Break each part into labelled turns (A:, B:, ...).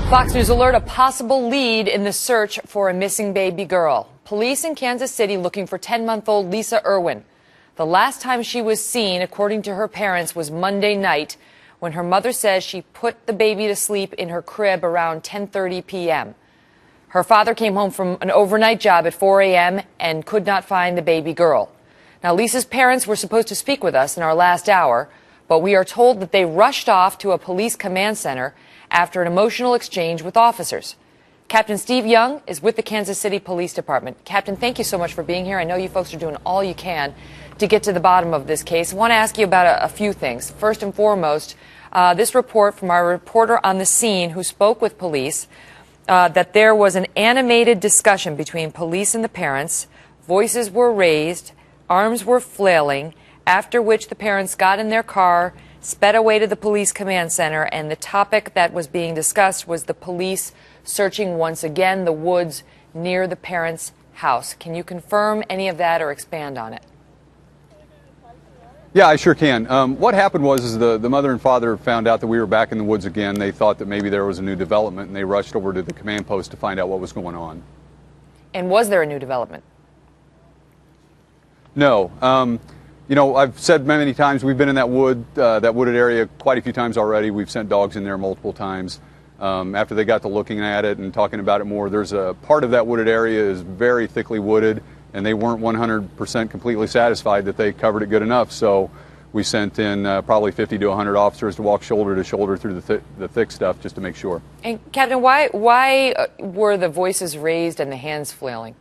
A: Fox News alert, a possible lead in the search for a missing baby girl. Police in Kansas City looking for 10-month-old Lisa Irwin. The last time she was seen, according to her parents, was Monday night when her mother says she put the baby to sleep in her crib around 10:30 p.m. Her father came home from an overnight job at 4 a.m. and could not find the baby girl. Now, Lisa's parents were supposed to speak with us in our last hour, but we are told that they rushed off to a police command center after an emotional exchange with officers. Captain Steve Young is with the Kansas City Police Department. Captain, thank you so much for being here. I know you folks are doing all you can to get to the bottom of this case. I want to ask you about a few things. First and foremost, this report from our reporter on the scene who spoke with police, that there was an animated discussion between police and the parents. Voices were raised, arms were flailing, after which the parents got in their car, sped away to the police command center, and the topic that was being discussed was the police searching once again the woods near the parents' house. Can you confirm any of that or expand on it?
B: Yeah, I sure can. What happened was the mother and father found out that we were back in the woods again. They thought that maybe there was a new development, and they rushed over to the command post to find out what was going on.
A: And was there a new development?
B: No. You know, I've said many times we've been in that wooded area quite a few times already. We've sent dogs in there multiple times. After they got to looking at it and talking about it more, there's a part of that wooded area is very thickly wooded, and they weren't 100% completely satisfied that they covered it good enough. So we sent in probably 50 to 100 officers to walk shoulder to shoulder through the thick stuff just to make sure.
A: And Captain, why were the voices raised and the hands flailing?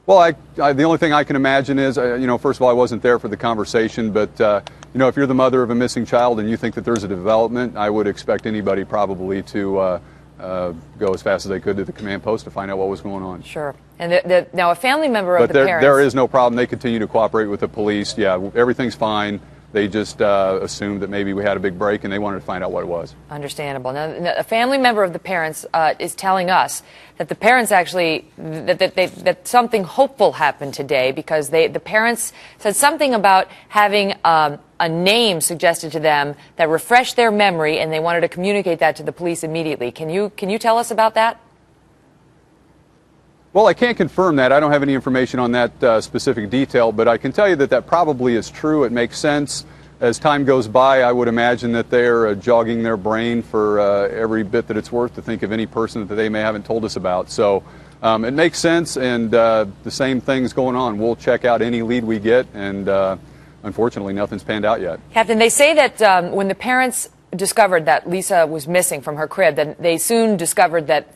B: Well, the only thing I can imagine is, you know, first of all, I wasn't there for the conversation, but, you know, if you're the mother of a missing child and you think that there's a development, I would expect anybody probably to go as fast as they could to the command post to find out what was going on.
A: Sure. And now a family member of the parents...
B: But there is no problem. They continue to cooperate with the police. Yeah, everything's fine. They just assumed that maybe we had a big break, and they wanted to find out what it was. Understandable.
A: Now, a family member of the parents is telling us that the parents actually, that something hopeful happened today because the parents said something about having a name suggested to them that refreshed their memory, and they wanted to communicate that to the police immediately. Can you tell us about that?
B: Well, I can't confirm that. I don't have any information on that specific detail, but I can tell you that that probably is true. It makes sense. As time goes by, I would imagine that they're jogging their brain for every bit that it's worth to think of any person that they may haven't told us about. So it makes sense, and the same thing's going on. We'll check out any lead we get, and unfortunately, nothing's panned out yet.
A: Captain, they say that when the parents discovered that Lisa was missing from her crib, then they soon discovered that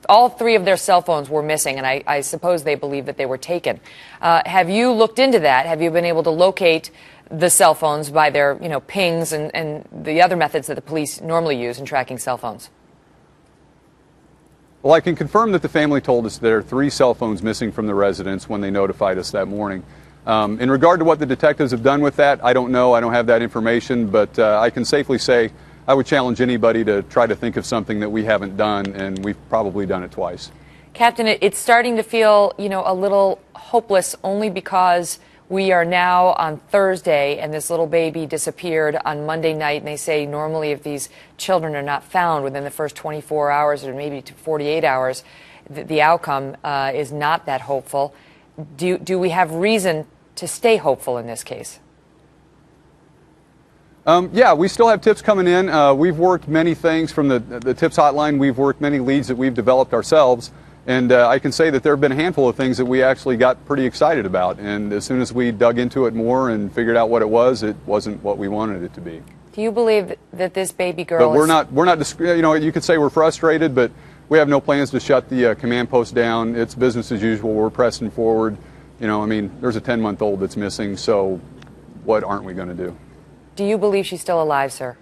A: all three of their cell phones were missing, and I suppose they believe that they were taken. Have you looked into that? Have you been able to locate the cell phones by their, pings and the other methods that the police normally use in tracking cell phones?
B: Well, I can confirm that the family told us there are 3 cell phones missing from the residence when they notified us that morning. In regard to what the detectives have done with that, I don't know. I don't have that information, but I can safely say I would challenge anybody to try to think of something that we haven't done, and we've probably done it twice.
A: Captain, it's starting to feel, a little hopeless only because we are now on Thursday and this little baby disappeared on Monday night, and they say normally if these children are not found within the first 24 hours or maybe to 48 hours, the outcome is not that hopeful. Do we have reason to stay hopeful in this case?
B: Yeah, we still have tips coming in. We've worked many things from the tips hotline. We've worked many leads that we've developed ourselves. And I can say that there have been a handful of things that we actually got pretty excited about. And as soon as we dug into it more and figured out what it wasn't what we wanted it to be.
A: Do you believe that this baby girl
B: But we're not, you could say we're frustrated, but we have no plans to shut the command post down. It's business as usual. We're pressing forward. There's a 10-month-old that's missing, so what aren't we going to do?
A: Do you believe she's still alive, sir?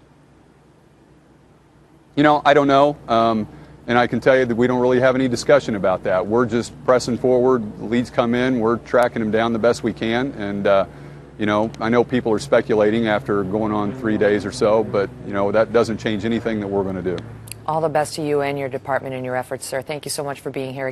B: I don't know. And I can tell you that we don't really have any discussion about that. We're just pressing forward. Leads come in. We're tracking them down the best we can. And, I know people are speculating after going on 3 days or so, but, that doesn't change anything that we're going to do.
A: All the best to you and your department in your efforts, sir. Thank you so much for being here.